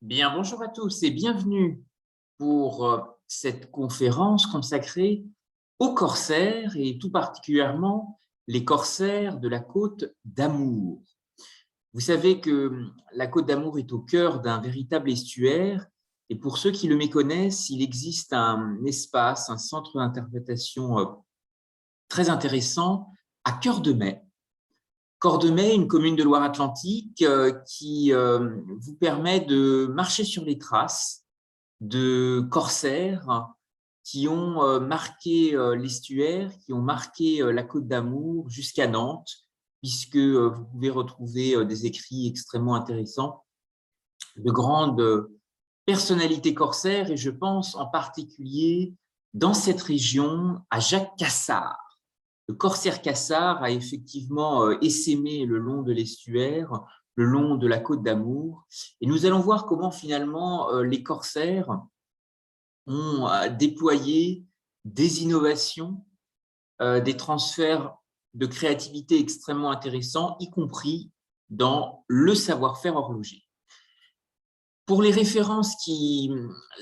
Bien, bonjour à tous et bienvenue pour cette conférence consacrée aux corsaires et tout particulièrement les corsaires de la Côte d'Amour. Vous savez que la Côte d'Amour est au cœur d'un véritable estuaire et pour ceux qui le méconnaissent, il existe un espace, un centre d'interprétation très intéressant à Cœur-de-Mai. Cordemais, une commune de Loire-Atlantique qui vous permet de marcher sur les traces de corsaires qui ont marqué l'estuaire, qui ont marqué la Côte d'Amour jusqu'à Nantes, puisque vous pouvez retrouver des écrits extrêmement intéressants de grandes personnalités corsaires, et je pense en particulier dans cette région à Jacques Cassard. Le corsaire Cassard a effectivement essaimé le long de l'estuaire, le long de la Côte d'Amour, et nous allons voir comment finalement les corsaires ont déployé des innovations, des transferts de créativité extrêmement intéressants, y compris dans le savoir-faire horloger. Pour les références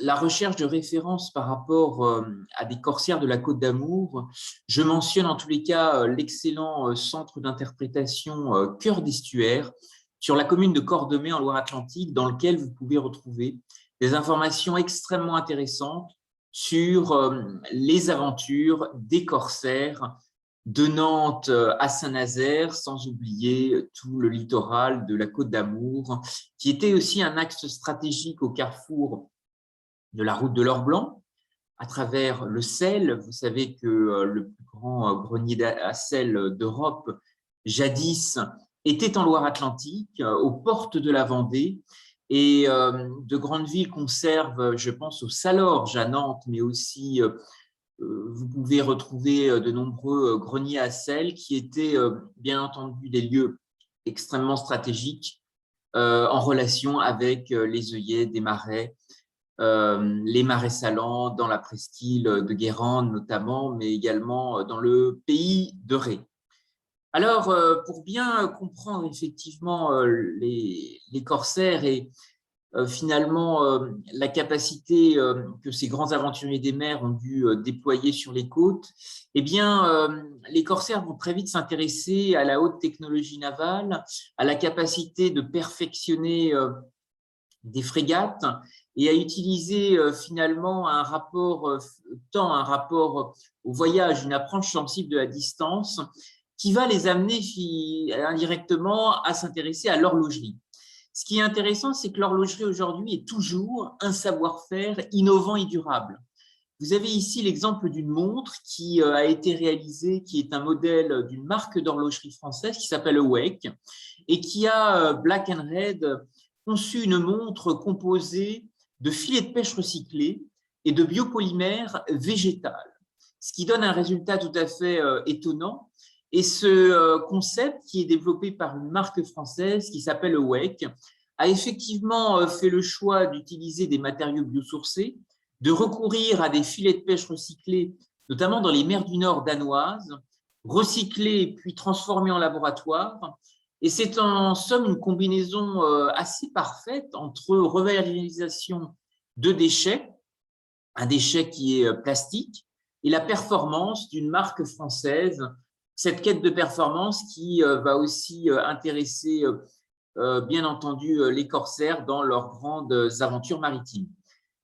la recherche de références par rapport à des corsaires de la Côte d'Amour, je mentionne en tous les cas l'excellent centre d'interprétation Cœur d'Estuaire sur la commune de Cordemais en Loire-Atlantique, dans lequel vous pouvez retrouver des informations extrêmement intéressantes sur les aventures des corsaires de Nantes à Saint-Nazaire, sans oublier tout le littoral de la Côte d'Amour, qui était aussi un axe stratégique au carrefour de la route de l'Or Blanc, à travers le sel. Vous savez que le plus grand grenier à sel d'Europe, jadis, était en Loire-Atlantique, aux portes de la Vendée, et de grandes villes conservent, je pense au Salorge à Nantes, mais aussi vous pouvez retrouver de nombreux greniers à sel qui étaient bien entendu des lieux extrêmement stratégiques en relation avec les œillets des marais, les marais salants dans la presqu'île de Guérande notamment, mais également dans le pays de Ré. Alors, pour bien comprendre effectivement les corsaires et finalement la capacité que ces grands aventuriers des mers ont dû déployer sur les côtes, eh bien, les corsaires vont très vite s'intéresser à la haute technologie navale, à la capacité de perfectionner des frégates et à utiliser finalement un rapport, tant un rapport au voyage, une approche sensible de la distance, qui va les amener indirectement à s'intéresser à l'horlogerie. Ce qui est intéressant, c'est que l'horlogerie aujourd'hui est toujours un savoir-faire innovant et durable. Vous avez ici l'exemple d'une montre qui a été réalisée, qui est un modèle d'une marque d'horlogerie française qui s'appelle Awake et qui a, Black & Red, conçu une montre composée de filets de pêche recyclés et de biopolymères végétal, ce qui donne un résultat tout à fait étonnant. Et ce concept, qui est développé par une marque française qui s'appelle Awake, a effectivement fait le choix d'utiliser des matériaux biosourcés, de recourir à des filets de pêche recyclés, notamment dans les mers du Nord danoises, recyclés puis transformés en laboratoire. Et c'est en somme une combinaison assez parfaite entre revalorisation de déchets, un déchet qui est plastique, et la performance d'une marque française, cette quête de performance qui va aussi intéresser bien entendu les corsaires dans leurs grandes aventures maritimes.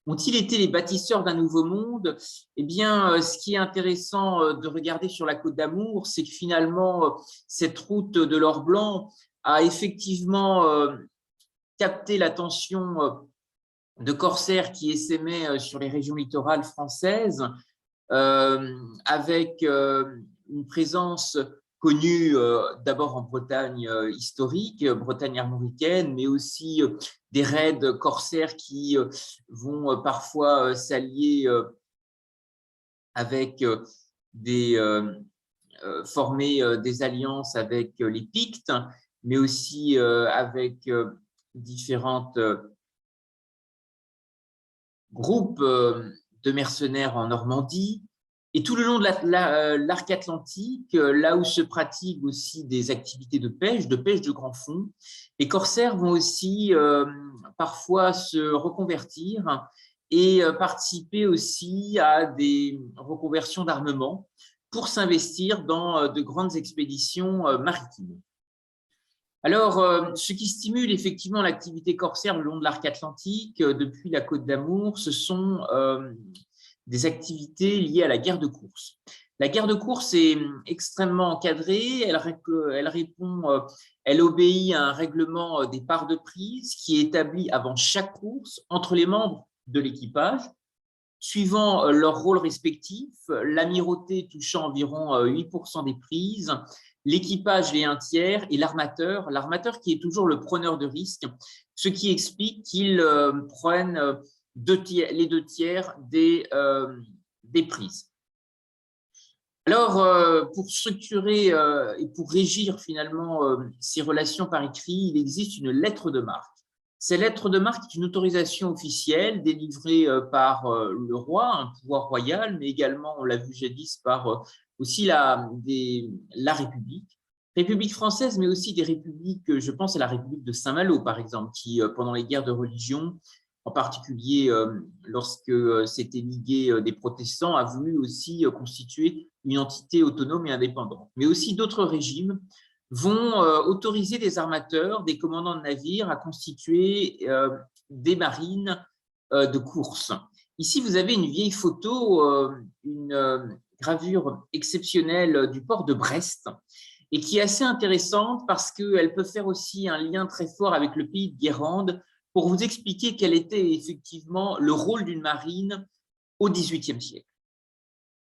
Ont-ils été les bâtisseurs d'un nouveau monde? Eh bien, ce qui est intéressant de regarder sur la Côte d'Amour, c'est que finalement, cette route de l'Or Blanc a effectivement capté l'attention de corsaires qui essaimaient sur les régions littorales françaises, avec une présence connue d'abord en Bretagne historique, Bretagne armoricaine, mais aussi des raids corsaires qui vont parfois s'allier avec former des alliances avec les Pictes, mais aussi avec différentes groupes de mercenaires en Normandie. Et tout le long de l'arc atlantique, là où se pratiquent aussi des activités de pêche de grand fond, les corsaires vont aussi parfois se reconvertir et participer aussi à des reconversions d'armement pour s'investir dans de grandes expéditions maritimes. Alors, ce qui stimule effectivement l'activité corsaire le long de l'arc atlantique depuis la Côte d'Amour, ce sont des activités liées à la guerre de course. La guerre de course est extrêmement encadrée, elle répond, elle obéit à un règlement des parts de prise qui est établi avant chaque course entre les membres de l'équipage, suivant leurs rôles respectifs, l'amirauté touchant environ 8% des prises, l'équipage les 1/3 et l'armateur qui est toujours le preneur de risque, ce qui explique qu'ils prennent les 2/3 des prises. Alors, pour structurer et pour régir finalement ces relations par écrit, il existe une lettre de marque. Cette lettre de marque est une autorisation officielle délivrée par le roi, un pouvoir royal, mais également, on l'a vu jadis, par aussi la République. République française, mais aussi des républiques, je pense à la République de Saint-Malo, par exemple, qui, pendant les guerres de religion, en particulier lorsque s'étaient ligués des protestants, a voulu aussi constituer une entité autonome et indépendante. Mais aussi d'autres régimes vont autoriser des armateurs, des commandants de navires à constituer des marines de course. Ici, vous avez une vieille photo, une gravure exceptionnelle du port de Brest, et qui est assez intéressante parce qu'elle peut faire aussi un lien très fort avec le pays de Guérande pour vous expliquer quel était effectivement le rôle d'une marine au XVIIIe siècle.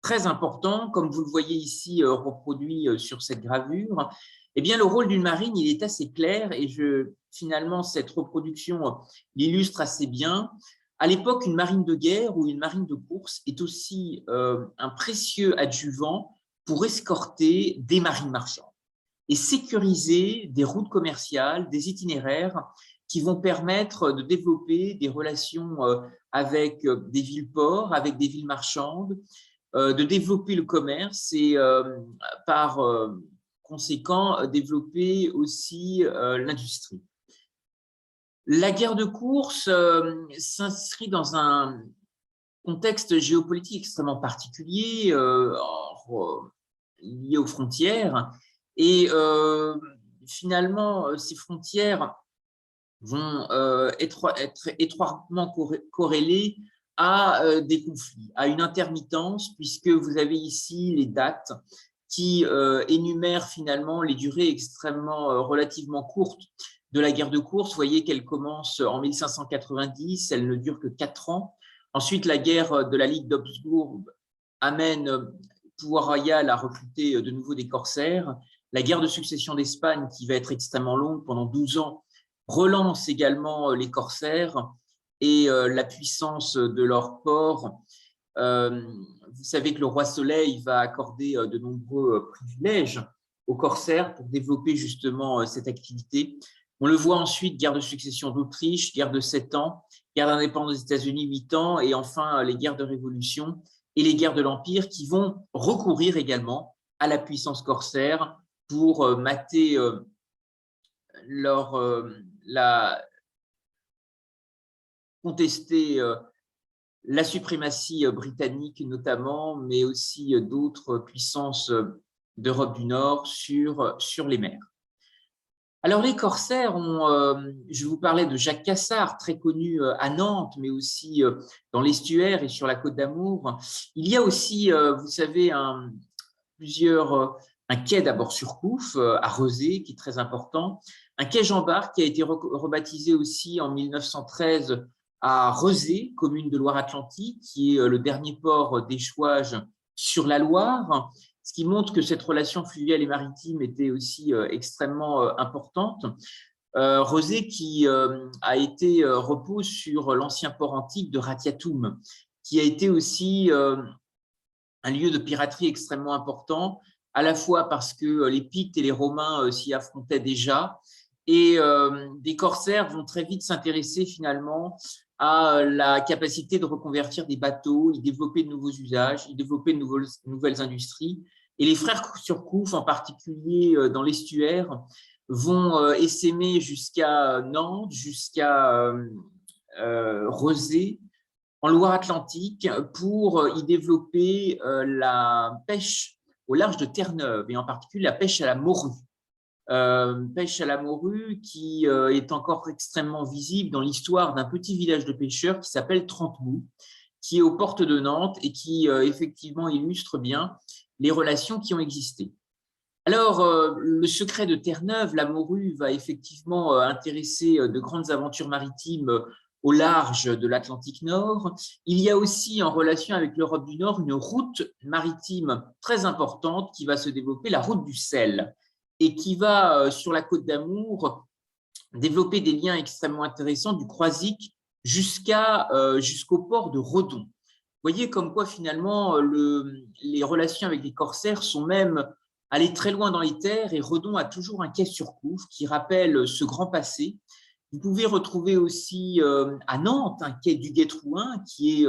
Très important, comme vous le voyez ici reproduit sur cette gravure, eh bien, le rôle d'une marine, il est assez clair et finalement, cette reproduction l'illustre assez bien. À l'époque, une marine de guerre ou une marine de course est aussi un précieux adjuvant pour escorter des marines marchandes et sécuriser des routes commerciales, des itinéraires qui vont permettre de développer des relations avec des villes-ports, avec des villes marchandes, de développer le commerce et par conséquent développer aussi l'industrie. La guerre de course s'inscrit dans un contexte géopolitique extrêmement particulier, lié aux frontières, et finalement, ces frontières vont être étroitement corrélées à des conflits, à une intermittence, puisque vous avez ici les dates qui énumèrent finalement les durées extrêmement relativement courtes de la guerre de course. Vous voyez qu'elle commence en 1590, elle ne dure que 4 ans. Ensuite, la guerre de la Ligue d'Habsbourg amène le pouvoir royal à recruter de nouveau des corsaires. La guerre de succession d'Espagne, qui va être extrêmement longue pendant 12 ans, relance également les corsaires et la puissance de leur port. Vous savez que le roi Soleil va accorder de nombreux privilèges aux corsaires pour développer justement cette activité. On le voit ensuite, guerre de succession d'Autriche, guerre de 7 ans, guerre d'indépendance des États-Unis, 8 ans, et enfin les guerres de révolution et les guerres de l'Empire qui vont recourir également à la puissance corsaire pour mater contester la suprématie britannique notamment, mais aussi d'autres puissances d'Europe du Nord sur les mers. Alors les corsaires, je vous parlais de Jacques Cassard, très connu à Nantes, mais aussi dans l'estuaire et sur la Côte d'Amour. Il y a aussi, vous savez, un quai d'abord sur Couffe, à Rezé, qui est très important, un quai Jean-Bart qui a été rebaptisé aussi en 1913 à Rezé, commune de Loire-Atlantique, qui est le dernier port d'échouage sur la Loire, ce qui montre que cette relation fluviale et maritime était aussi extrêmement importante. Rezé qui repose sur l'ancien port antique de Ratiatum, qui a été aussi un lieu de piraterie extrêmement important, à la fois parce que les Pictes et les Romains s'y affrontaient déjà, et des corsaires vont très vite s'intéresser finalement a la capacité de reconvertir des bateaux, y développer de nouveaux usages, y développer de nouvelles industries. Et les frères Surcouf, en particulier dans l'estuaire, vont essaimer jusqu'à Nantes, jusqu'à Rezé, en Loire-Atlantique, pour y développer la pêche au large de Terre-Neuve, et en particulier la pêche à la morue. Pêche à la morue qui est encore extrêmement visible dans l'histoire d'un petit village de pêcheurs qui s'appelle Trentemoux, qui est aux portes de Nantes et qui effectivement illustre bien les relations qui ont existé. Alors, le secret de Terre-Neuve, la morue, va effectivement intéresser de grandes aventures maritimes au large de l'Atlantique Nord. Il y a aussi, en relation avec l'Europe du Nord, une route maritime très importante qui va se développer, la route du sel, et qui va, sur la côte d'Amour, développer des liens extrêmement intéressants du Croisic jusqu'au port de Redon. Vous voyez comme quoi, finalement, les relations avec les corsaires sont même allées très loin dans les terres, et Redon a toujours un quai Surcouf qui rappelle ce grand passé. Vous pouvez retrouver aussi à Nantes un quai du Guet-Trouin, qui est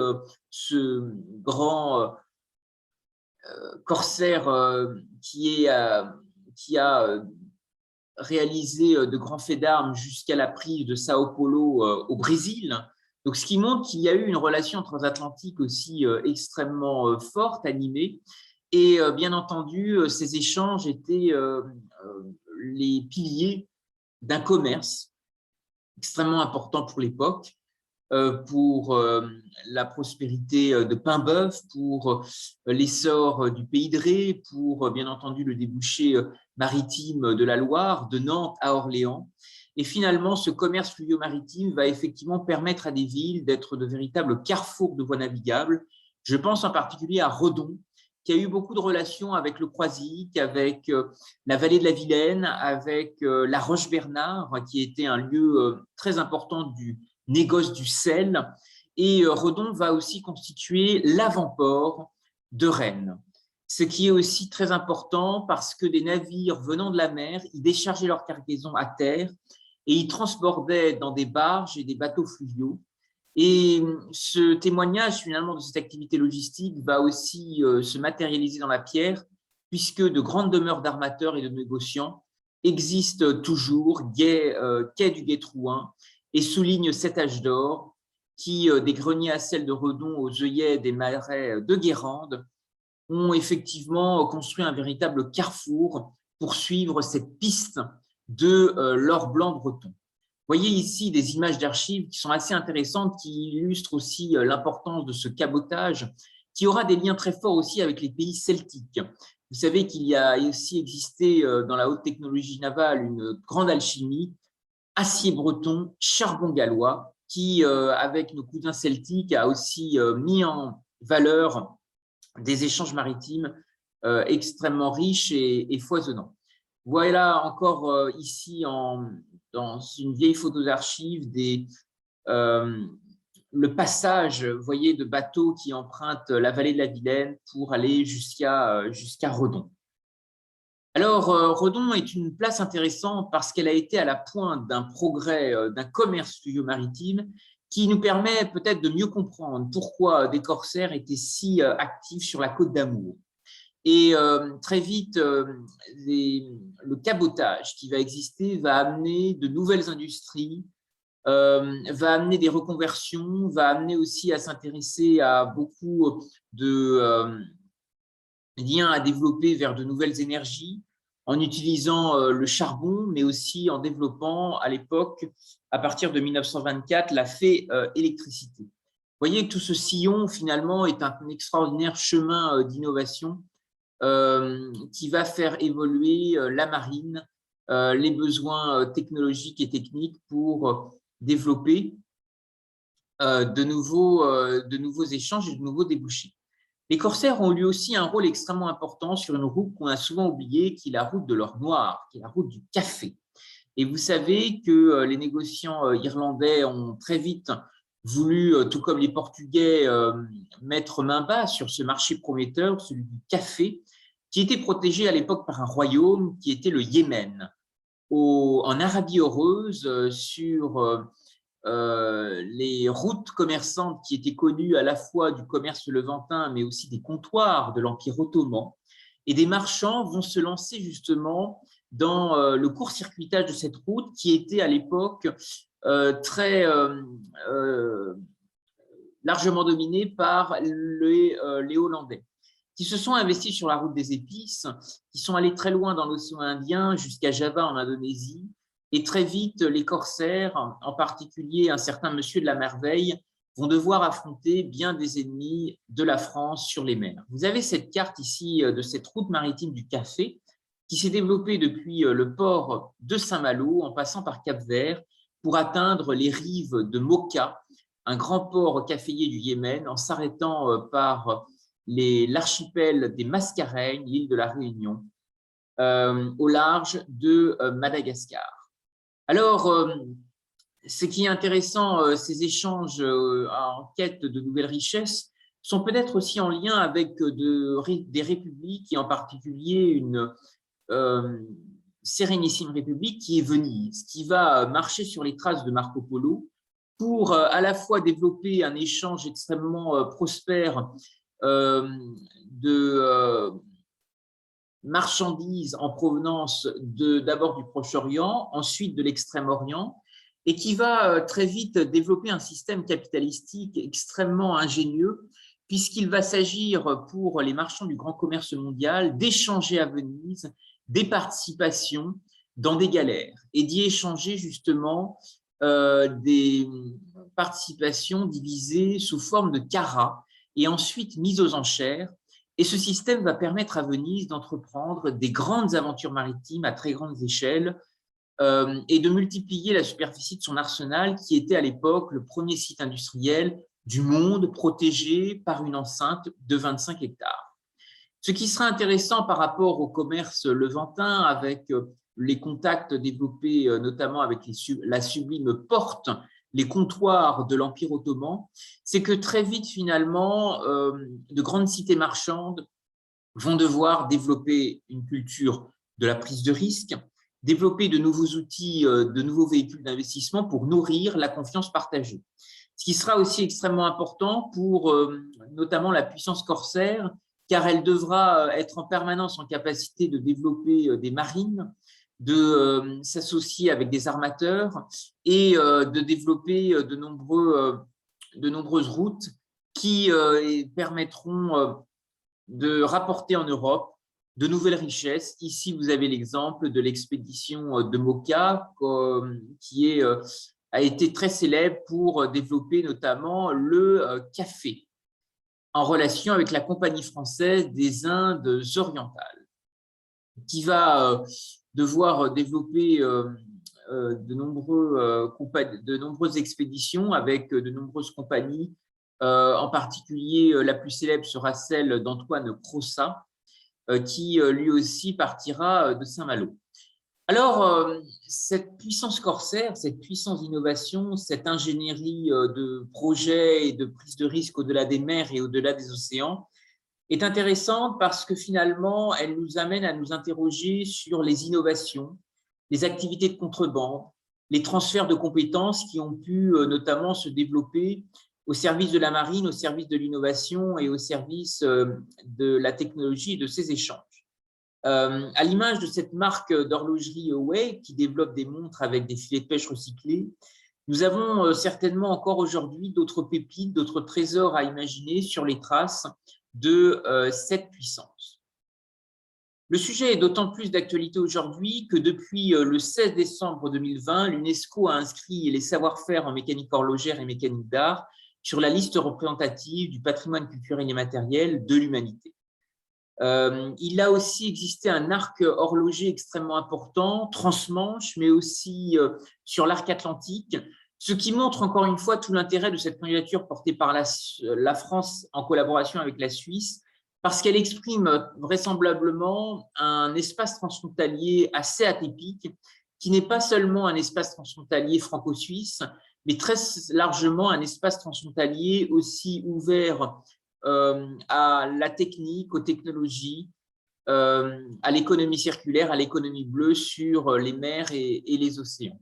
ce grand corsaire qui a réalisé de grands faits d'armes jusqu'à la prise de Sao Paulo au Brésil. Donc, ce qui montre qu'il y a eu une relation transatlantique aussi extrêmement forte, animée. Et bien entendu, ces échanges étaient les piliers d'un commerce extrêmement important pour l'époque, pour la prospérité de Paimboeuf, pour l'essor du pays de Ré, pour bien entendu le débouché maritime de la Loire, de Nantes à Orléans. Et finalement, ce commerce fluvio-maritime va effectivement permettre à des villes d'être de véritables carrefours de voies navigables. Je pense en particulier à Redon, qui a eu beaucoup de relations avec le Croisic, avec la vallée de la Vilaine, avec la Roche-Bernard, qui était un lieu très important du négoce du sel. Et Redon va aussi constituer l'avant-port de Rennes. Ce qui est aussi très important parce que des navires venant de la mer, ils déchargeaient leur cargaison à terre et ils transportaient dans des barges et des bateaux fluviaux. Et ce témoignage finalement de cette activité logistique va aussi se matérialiser dans la pierre, puisque de grandes demeures d'armateurs et de négociants existent toujours, quai du Guet-Trouin, et soulignent cet âge d'or qui, des greniers à sel de Redon aux œillets des marais de Guérande, ont effectivement construit un véritable carrefour pour suivre cette piste de l'or blanc breton. Vous voyez ici des images d'archives qui sont assez intéressantes, qui illustrent aussi l'importance de ce cabotage, qui aura des liens très forts aussi avec les pays celtiques. Vous savez qu'il y a aussi existé dans la haute technologie navale une grande alchimie, acier breton, charbon gallois, qui, avec nos cousins celtiques, a aussi mis en valeur des échanges maritimes extrêmement riches et foisonnants. Voilà encore ici dans une vieille photo d'archives le passage, vous voyez, de bateaux qui empruntent la vallée de la Vilaine pour aller jusqu'à Redon. Alors, Redon est une place intéressante parce qu'elle a été à la pointe d'un progrès, d'un commerce fluvio-maritime qui nous permet peut-être de mieux comprendre pourquoi des corsaires étaient si actifs sur la côte d'Amour. Et très vite, le cabotage qui va exister va amener de nouvelles industries, va amener des reconversions, va amener aussi à s'intéresser à beaucoup de liens à développer vers de nouvelles énergies, en utilisant le charbon, mais aussi en développant à l'époque, à partir de 1924, la fée électricité. Vous voyez que tout ce sillon, finalement, est un extraordinaire chemin d'innovation qui va faire évoluer la marine, les besoins technologiques et techniques pour développer de nouveaux échanges et de nouveaux débouchés. Les corsaires ont eu aussi un rôle extrêmement important sur une route qu'on a souvent oubliée, qui est la route de l'or noir, qui est la route du café. Et vous savez que les négociants irlandais ont très vite voulu, tout comme les Portugais, mettre main basse sur ce marché prometteur, celui du café, qui était protégé à l'époque par un royaume qui était le Yémen. En Arabie heureuse, sur les routes commerçantes qui étaient connues à la fois du commerce levantin, mais aussi des comptoirs de l'Empire ottoman. Et des marchands vont se lancer justement dans le court-circuitage de cette route qui était à l'époque très largement dominée par les Hollandais, qui se sont investis sur la route des épices, qui sont allés très loin dans l'océan Indien jusqu'à Java en Indonésie. Et très vite, les corsaires, en particulier un certain monsieur de la Merveille, vont devoir affronter bien des ennemis de la France sur les mers. Vous avez cette carte ici de cette route maritime du café qui s'est développée depuis le port de Saint-Malo en passant par Cap-Vert pour atteindre les rives de Mocha, un grand port caféier du Yémen, en s'arrêtant par l'archipel des Mascareignes, l'île de la Réunion, au large de Madagascar. Alors, ce qui est intéressant, ces échanges en quête de nouvelles richesses sont peut-être aussi en lien avec des républiques, et en particulier une sérénissime république qui est Venise, qui va marcher sur les traces de Marco Polo pour à la fois développer un échange extrêmement prospère de marchandises en provenance d'abord du Proche-Orient, ensuite de l'Extrême-Orient, et qui va très vite développer un système capitalistique extrêmement ingénieux, puisqu'il va s'agir pour les marchands du grand commerce mondial d'échanger à Venise des participations dans des galères et d'y échanger justement des participations divisées sous forme de carats et ensuite mises aux enchères. Et ce système va permettre à Venise d'entreprendre des grandes aventures maritimes à très grande échelle et de multiplier la superficie de son arsenal qui était à l'époque le premier site industriel du monde protégé par une enceinte de 25 hectares. Ce qui sera intéressant par rapport au commerce levantin avec les contacts développés notamment avec la sublime porte, les comptoirs de l'Empire ottoman, c'est que très vite finalement, de grandes cités marchandes vont devoir développer une culture de la prise de risque, développer de nouveaux outils, de nouveaux véhicules d'investissement pour nourrir la confiance partagée. Ce qui sera aussi extrêmement important pour notamment la puissance corsaire, car elle devra être en permanence en capacité de développer des marines, de s'associer avec des armateurs et de développer de nombreuses routes qui permettront de rapporter en Europe de nouvelles richesses. Ici, vous avez l'exemple de l'expédition de Mocha qui a été très célèbre pour développer notamment le café en relation avec la Compagnie française des Indes orientales, qui va devoir développer de nombreuses expéditions avec de nombreuses compagnies. En particulier, la plus célèbre sera celle d'Antoine Crozat, qui lui aussi partira de Saint-Malo. Alors, cette puissance corsaire, cette puissance d'innovation, cette ingénierie de projets et de prise de risque au-delà des mers et au-delà des océans est intéressante parce que finalement, elle nous amène à nous interroger sur les innovations, les activités de contrebande, les transferts de compétences qui ont pu notamment se développer au service de la marine, au service de l'innovation et au service de la technologie et de ces échanges. À l'image de cette marque d'horlogerie Away qui développe des montres avec des filets de pêche recyclés, nous avons certainement encore aujourd'hui d'autres pépites, d'autres trésors à imaginer sur les traces de cette puissance. Le sujet est d'autant plus d'actualité aujourd'hui que depuis le 16 décembre 2020, l'UNESCO a inscrit les savoir-faire en mécanique horlogère et mécanique d'art sur la liste représentative du patrimoine culturel et matériel de l'humanité. Il a aussi existé un arc horloger extrêmement important, transmanche, mais aussi sur l'arc atlantique, ce qui montre encore une fois tout l'intérêt de cette candidature portée par la France en collaboration avec la Suisse, parce qu'elle exprime vraisemblablement un espace transfrontalier assez atypique, qui n'est pas seulement un espace transfrontalier franco-suisse, mais très largement un espace transfrontalier aussi ouvert à la technique, aux technologies, à l'économie circulaire, à l'économie bleue sur les mers et les océans.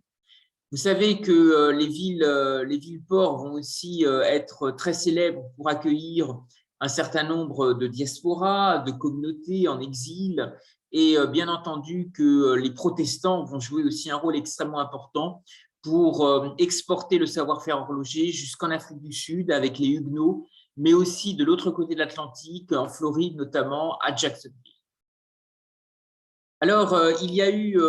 Vous savez que les villes-ports vont aussi être très célèbres pour accueillir un certain nombre de diasporas, de communautés en exil, et bien entendu que les protestants vont jouer aussi un rôle extrêmement important pour exporter le savoir-faire horloger jusqu'en Afrique du Sud avec les Huguenots, mais aussi de l'autre côté de l'Atlantique, en Floride notamment, à Jacksonville. Alors, il y a eu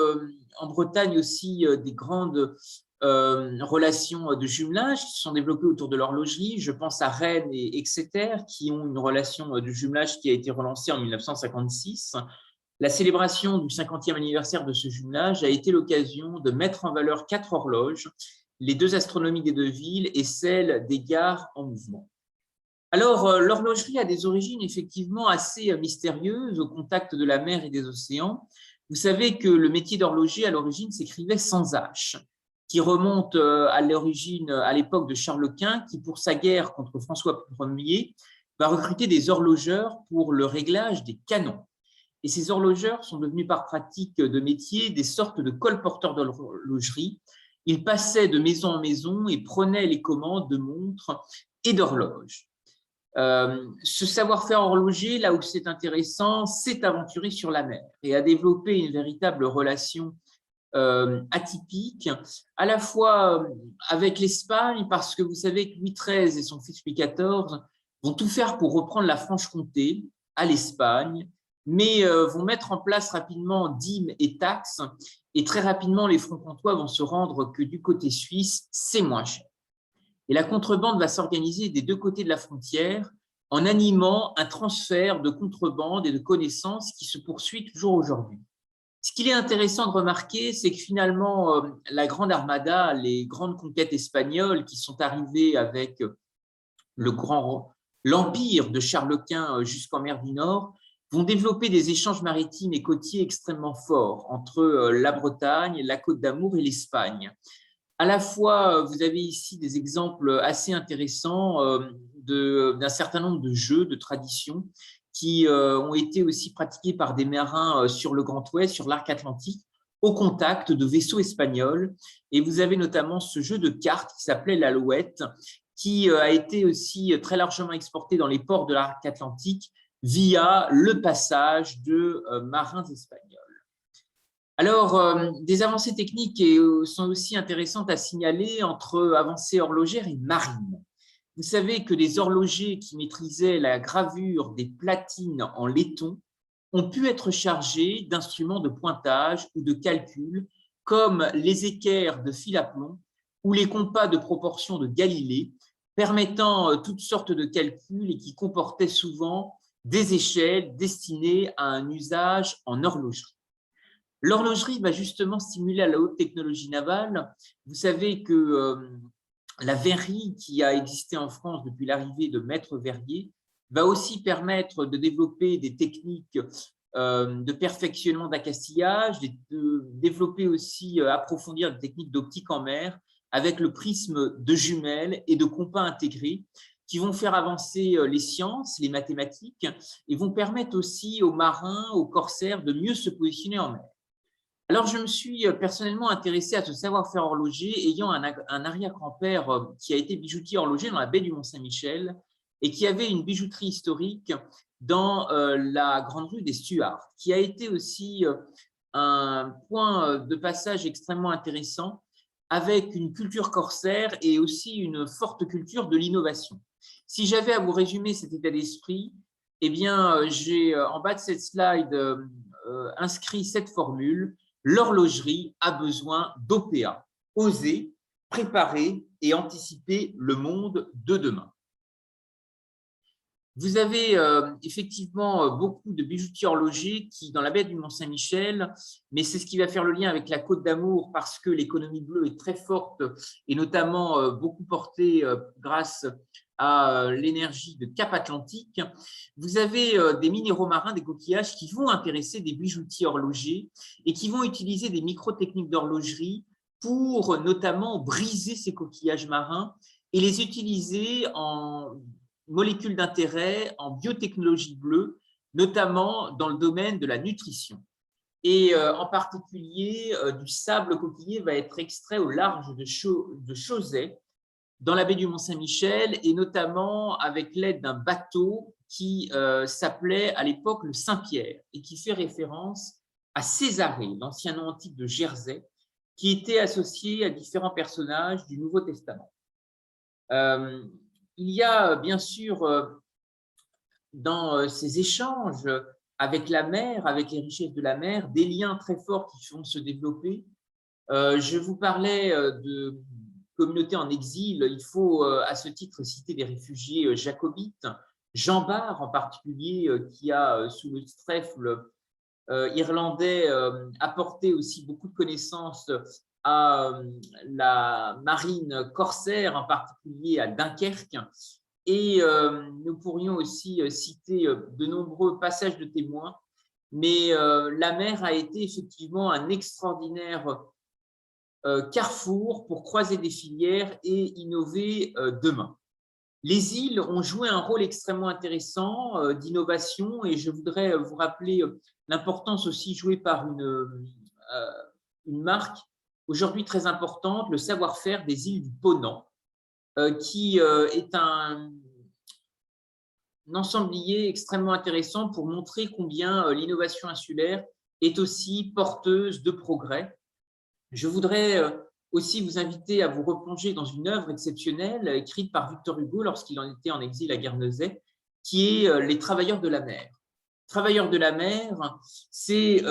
en Bretagne aussi des grandes relations de jumelage qui se sont développées autour de l'horlogerie. Je pense à Rennes et Exeter qui ont une relation de jumelage qui a été relancée en 1956. La célébration du 50e anniversaire de ce jumelage a été l'occasion de mettre en valeur 4 horloges, les 2 astronomies des 2 villes et celle des gares en mouvement. Alors, l'horlogerie a des origines effectivement assez mystérieuses au contact de la mer et des océans. Vous savez que le métier d'horloger, à l'origine, s'écrivait sans H, qui remonte à l'origine, à l'époque de Charles Quint, qui, pour sa guerre contre François Ier, va recruter des horlogeurs pour le réglage des canons. Et ces horlogeurs sont devenus par pratique de métier des sortes de colporteurs d'horlogerie. Ils passaient de maison en maison et prenaient les commandes de montres et d'horloges. Ce savoir-faire horloger, là où c'est intéressant, s'est aventuré sur la mer et a développé une véritable relation atypique, à la fois avec l'Espagne, parce que vous savez que Louis XIII et son fils Louis XIV vont tout faire pour reprendre la Franche-Comté à l'Espagne, mais vont mettre en place rapidement dîmes et taxes, et très rapidement les francs-comtois vont se rendre que du côté suisse, c'est moins cher. Et la contrebande va s'organiser des 2 côtés de la frontière en animant un transfert de contrebande et de connaissances qui se poursuit toujours aujourd'hui. Ce qu'il est intéressant de remarquer, c'est que finalement, la Grande Armada, les grandes conquêtes espagnoles qui sont arrivées avec l'empire de Charles Quint jusqu'en mer du Nord, vont développer des échanges maritimes et côtiers extrêmement forts entre la Bretagne, la Côte d'Amour et l'Espagne. À la fois, vous avez ici des exemples assez intéressants d'un certain nombre de jeux, de traditions qui ont été aussi pratiqués par des marins sur le Grand Ouest, sur l'arc atlantique, au contact de vaisseaux espagnols. Et vous avez notamment ce jeu de cartes qui s'appelait l'Alouette, qui a été aussi très largement exporté dans les ports de l'arc atlantique via le passage de marins espagnols. Alors, des avancées techniques sont aussi intéressantes à signaler entre avancées horlogères et marines. Vous savez que les horlogers qui maîtrisaient la gravure des platines en laiton ont pu être chargés d'instruments de pointage ou de calcul comme les équerres de fil à plomb ou les compas de proportion de Galilée, permettant toutes sortes de calculs et qui comportaient souvent des échelles destinées à un usage en horlogerie. L'horlogerie va justement stimuler à la haute technologie navale. Vous savez que la verrerie qui a existé en France depuis l'arrivée de maître verrier va aussi permettre de développer des techniques de perfectionnement d'accastillage, de développer aussi, approfondir des techniques d'optique en mer avec le prisme de jumelles et de compas intégrés qui vont faire avancer les sciences, les mathématiques et vont permettre aussi aux marins, aux corsaires de mieux se positionner en mer. Alors, je me suis personnellement intéressé à ce savoir-faire horloger, ayant un arrière-grand-père qui a été bijoutier horloger dans la baie du Mont-Saint-Michel et qui avait une bijouterie historique dans la grande rue des Stuarts, qui a été aussi un point de passage extrêmement intéressant avec une culture corsaire et aussi une forte culture de l'innovation. Si j'avais à vous résumer cet état d'esprit, eh bien, j'ai en bas de cette slide inscrit cette formule. L'horlogerie a besoin d'OPA, oser, préparer et anticiper le monde de demain. Vous avez effectivement beaucoup de bijoutiers horlogers qui, dans la baie du Mont-Saint-Michel, mais c'est ce qui va faire le lien avec la Côte d'Amour parce que l'économie bleue est très forte et notamment beaucoup portée grâce à l'énergie de Cap Atlantique. Vous avez des minéraux marins, des coquillages qui vont intéresser des bijoutiers horlogers et qui vont utiliser des micro-techniques d'horlogerie pour notamment briser ces coquillages marins et les utiliser en molécules d'intérêt en biotechnologie bleue, notamment dans le domaine de la nutrition. Et en particulier, du sable coquillé va être extrait au large de Chauzet, dans la baie du Mont-Saint-Michel, et notamment avec l'aide d'un bateau qui s'appelait à l'époque le Saint-Pierre et qui fait référence à Césarée, l'ancien nom antique de Jersey, qui était associé à différents personnages du Nouveau Testament. Il y a bien sûr dans ces échanges avec la mer, avec les richesses de la mer, des liens très forts qui vont se développer. Je vous parlais de communautés en exil. Il faut à ce titre citer les réfugiés jacobites, Jean Bart en particulier, qui a, sous le trèfle irlandais, apporté aussi beaucoup de connaissances à la marine corsaire, en particulier à Dunkerque. Et nous pourrions aussi citer de nombreux passages de témoins, mais la mer a été effectivement un extraordinaire carrefour pour croiser des filières et innover demain. Les îles ont joué un rôle extrêmement intéressant d'innovation, et je voudrais vous rappeler l'importance aussi jouée par une marque aujourd'hui très importante, le savoir-faire des îles du Ponant, qui est un ensemblier extrêmement intéressant pour montrer combien l'innovation insulaire est aussi porteuse de progrès. Je voudrais aussi vous inviter à vous replonger dans une œuvre exceptionnelle écrite par Victor Hugo lorsqu'il en était en exil à Guernesey, qui est Les Travailleurs de la mer. Travailleurs de la mer, c'est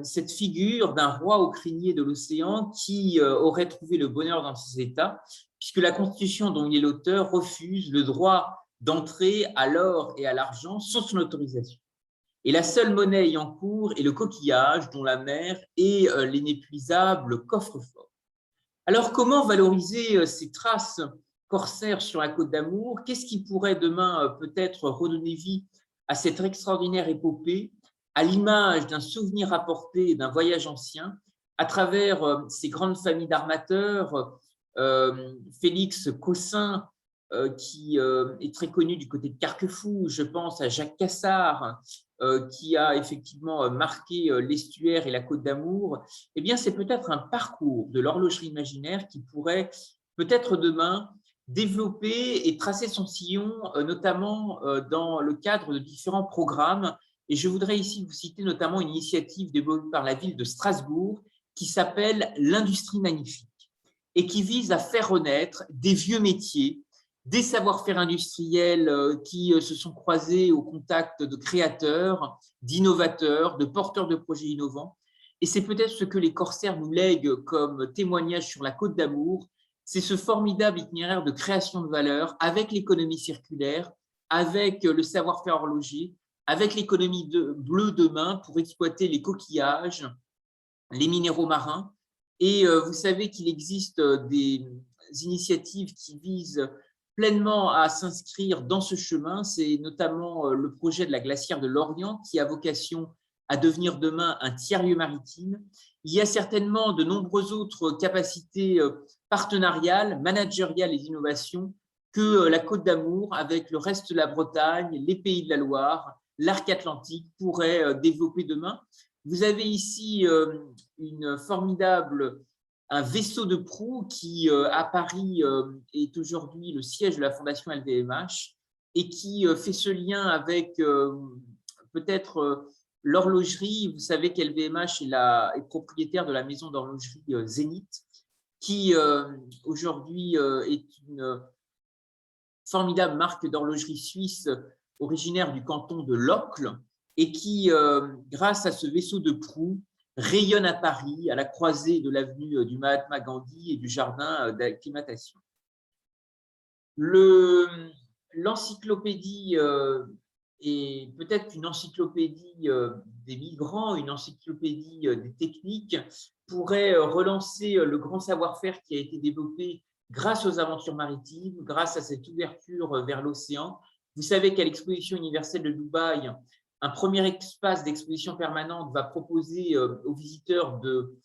cette figure d'un roi au crinier de l'océan qui aurait trouvé le bonheur dans ses états, puisque la Constitution dont il est l'auteur refuse le droit d'entrer à l'or et à l'argent sans son autorisation. Et la seule monnaie ayant cours est le coquillage, dont la mer est l'inépuisable coffre-fort. Alors, comment valoriser ces traces corsaires sur la Côte d'Amour? Qu'est-ce qui pourrait demain peut-être redonner vie à cette extraordinaire épopée, à l'image d'un souvenir rapporté d'un voyage ancien, à travers ces grandes familles d'armateurs, Félix Cossin, qui est très connu du côté de Carquefou, je pense à Jacques Cassard, qui a effectivement marqué l'estuaire et la Côte d'Amour. Eh bien, c'est peut-être un parcours de l'horlogerie imaginaire qui pourrait peut-être demain développer et tracer son sillon, notamment dans le cadre de différents programmes. Et je voudrais ici vous citer notamment une initiative développée par la ville de Strasbourg qui s'appelle l'Industrie Magnifique et qui vise à faire renaître des vieux métiers, des savoir-faire industriels qui se sont croisés au contact de créateurs, d'innovateurs, de porteurs de projets innovants. Et c'est peut-être ce que les corsaires nous lèguent comme témoignage sur la Côte d'Amour, c'est ce formidable itinéraire de création de valeur avec l'économie circulaire, avec le savoir-faire horloger, avec l'économie bleue demain pour exploiter les coquillages, les minéraux marins. Et vous savez qu'il existe des initiatives qui visent pleinement à s'inscrire dans ce chemin. C'est notamment le projet de la glacière de Lorient qui a vocation à devenir demain un tiers-lieu maritime. Il y a certainement de nombreuses autres capacités partenariales, managériales et d'innovation que la Côte d'Amour, avec le reste de la Bretagne, les pays de la Loire, l'arc atlantique, pourrait développer demain. Vous avez ici un vaisseau de proue qui, à Paris, est aujourd'hui le siège de la Fondation LVMH et qui fait ce lien avec peut-être l'horlogerie. Vous savez qu'LVMH est propriétaire de la maison d'horlogerie Zénith, qui aujourd'hui est une formidable marque d'horlogerie suisse originaire du canton de Locle et qui, grâce à ce vaisseau de proue, rayonne à Paris, à la croisée de l'avenue du Mahatma Gandhi et du jardin d'acclimatation. L'encyclopédie est peut-être une encyclopédie des migrants, une encyclopédie des techniques, pourrait relancer le grand savoir-faire qui a été développé grâce aux aventures maritimes, grâce à cette ouverture vers l'océan. Vous savez qu'à l'exposition universelle de Dubaï, un premier espace d'exposition permanente va proposer aux visiteurs de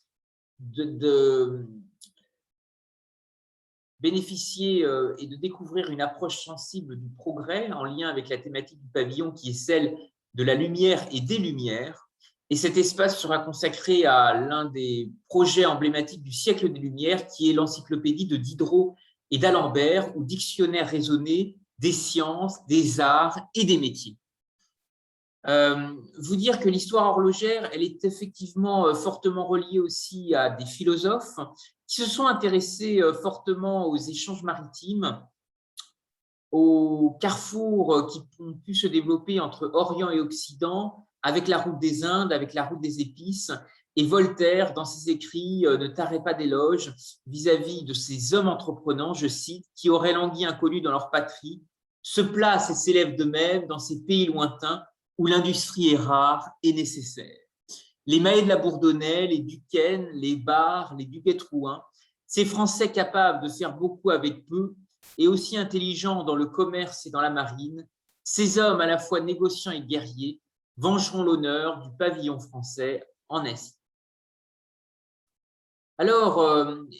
bénéficier et de découvrir une approche sensible du progrès en lien avec la thématique du pavillon qui est celle de la lumière et des lumières. Et cet espace sera consacré à l'un des projets emblématiques du siècle des Lumières, qui est l'encyclopédie de Diderot et d'Alembert, ou dictionnaire raisonné des sciences, des arts et des métiers. Vous dire que l'histoire horlogère, elle est effectivement fortement reliée aussi à des philosophes qui se sont intéressés fortement aux échanges maritimes, aux carrefours qui ont pu se développer entre Orient et Occident, avec la route des Indes, avec la route des épices. Et Voltaire, dans ses écrits, ne tarait pas d'éloges vis-à-vis de ces hommes entreprenants, je cite, qui auraient langui inconnus dans leur patrie, se placent et s'élèvent d'eux-mêmes dans ces pays lointains où l'industrie est rare et nécessaire. Les Mahé de la Bourdonnais, les Duquesne, les Barre, les Duguay-Trouin, ces Français capables de faire beaucoup avec peu et aussi intelligents dans le commerce et dans la marine, ces hommes à la fois négociants et guerriers vengeront l'honneur du pavillon français en Est. Alors,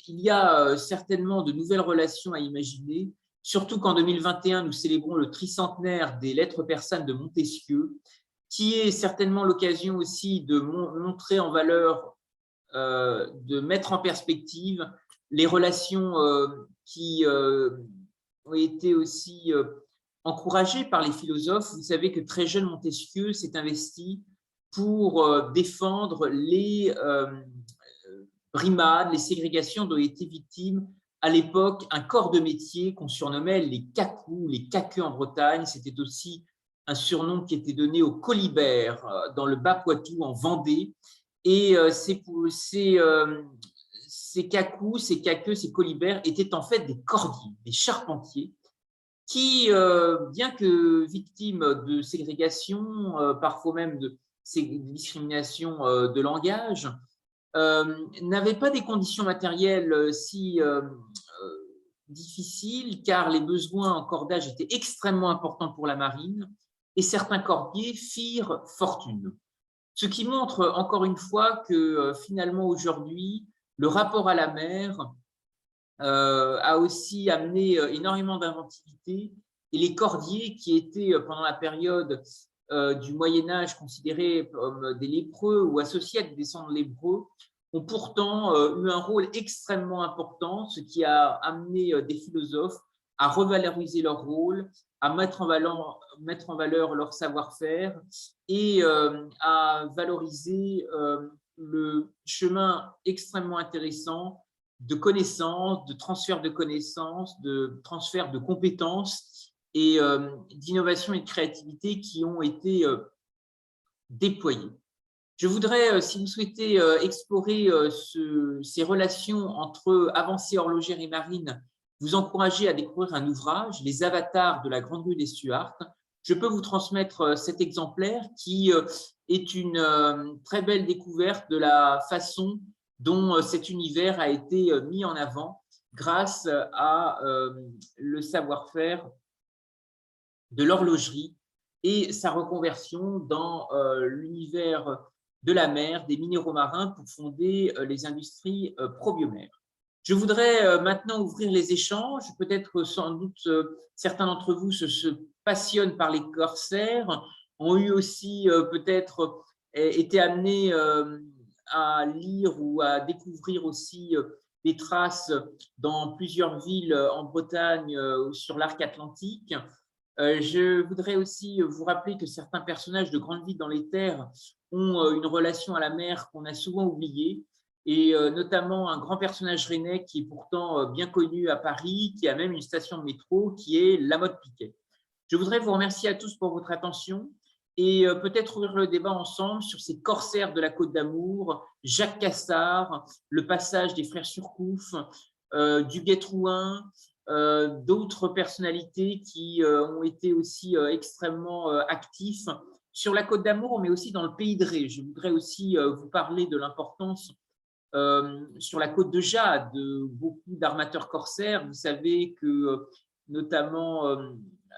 il y a certainement de nouvelles relations à imaginer, surtout qu'en 2021, nous célébrons le tricentenaire des lettres persanes de Montesquieu, qui est certainement l'occasion aussi de montrer en valeur, de mettre en perspective les relations qui ont été aussi encouragées par les philosophes. Vous savez que très jeune, Montesquieu s'est investi pour défendre les brimades, les ségrégations dont étaient victimes à l'époque un corps de métier qu'on surnommait les cacous, les caqueux en Bretagne. C'était aussi un surnom qui était donné aux colibères dans le Bas-Poitou, en Vendée. Et ces cacous, ces caqueux, ces colibères étaient en fait des cordiers, des charpentiers, qui, bien que victimes de ségrégation, parfois même de discrimination de langage, n'avaient pas des conditions matérielles si difficiles, car les besoins en cordage étaient extrêmement importants pour la marine, et certains cordiers firent fortune. Ce qui montre encore une fois que finalement aujourd'hui, le rapport à la mer a aussi amené énormément d'inventivité, et les cordiers qui étaient pendant la période du Moyen-Âge considérés comme des lépreux ou associés à des descendants lépreux ont pourtant eu un rôle extrêmement important, ce qui a amené des philosophes à revaloriser leur rôle, à mettre en valeur leur savoir-faire et à valoriser le chemin extrêmement intéressant de connaissances, de transfert de connaissances, de transfert de compétences et d'innovation et de créativité qui ont été déployées. Je voudrais, si vous souhaitez explorer ces relations entre avancées horlogères et marines, vous encourager à découvrir un ouvrage, Les Avatars de la Grande Rue des Stuarts. Je peux vous transmettre cet exemplaire qui est une très belle découverte de la façon dont cet univers a été mis en avant grâce à le savoir-faire de l'horlogerie et sa reconversion dans l'univers de la mer, des minéraux marins pour fonder les industries probiomères. Je voudrais maintenant ouvrir les échanges. Peut-être sans doute certains d'entre vous se passionnent par les corsaires, ont eu aussi peut-être été amenés à lire ou à découvrir aussi des traces dans plusieurs villes en Bretagne sur l'arc atlantique. Je voudrais aussi vous rappeler que certains personnages de grandes villes dans les terres ont une relation à la mer qu'on a souvent oubliée, et notamment un grand personnage rennais qui est pourtant bien connu à Paris, qui a même une station de métro, qui est Lamotte-Piquet. Je voudrais vous remercier à tous pour votre attention et peut-être ouvrir le débat ensemble sur ces corsaires de la Côte d'Amour, Jacques Cassard, le passage des frères Surcouf, Duguay-Trouin, d'autres personnalités qui ont été aussi extrêmement actifs sur la Côte d'Amour, mais aussi dans le pays de Ré. Je voudrais aussi vous parler de l'importance sur la côte de Jade de beaucoup d'armateurs corsaires. Vous savez que notamment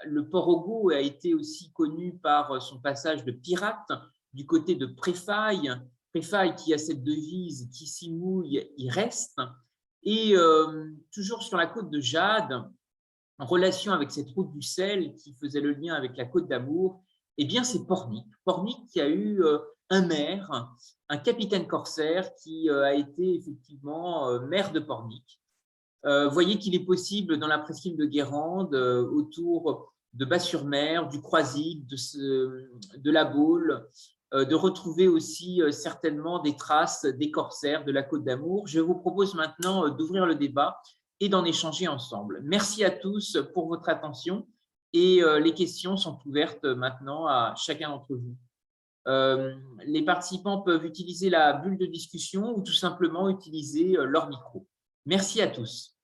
le port Augo a été aussi connu par son passage de pirate du côté de Préfaille. Préfaille qui a cette devise « qui s'y mouille, y reste ». Et toujours sur la côte de Jade, en relation avec cette route du sel qui faisait le lien avec la Côte d'Amour, Eh bien, c'est Pornic. Pornic qui a eu un maire, capitaine corsaire qui a été effectivement maire de Pornic. Voyez qu'il est possible dans la presqu'île de Guérande, autour de Bas-sur-Mer, du Croisic, de la Baule, de retrouver aussi certainement des traces des corsaires de la Côte d'Amour. Je vous propose maintenant d'ouvrir le débat et d'en échanger ensemble. Merci à tous pour votre attention et les questions sont ouvertes maintenant à chacun d'entre vous. Les participants peuvent utiliser la bulle de discussion ou tout simplement utiliser leur micro. Merci à tous.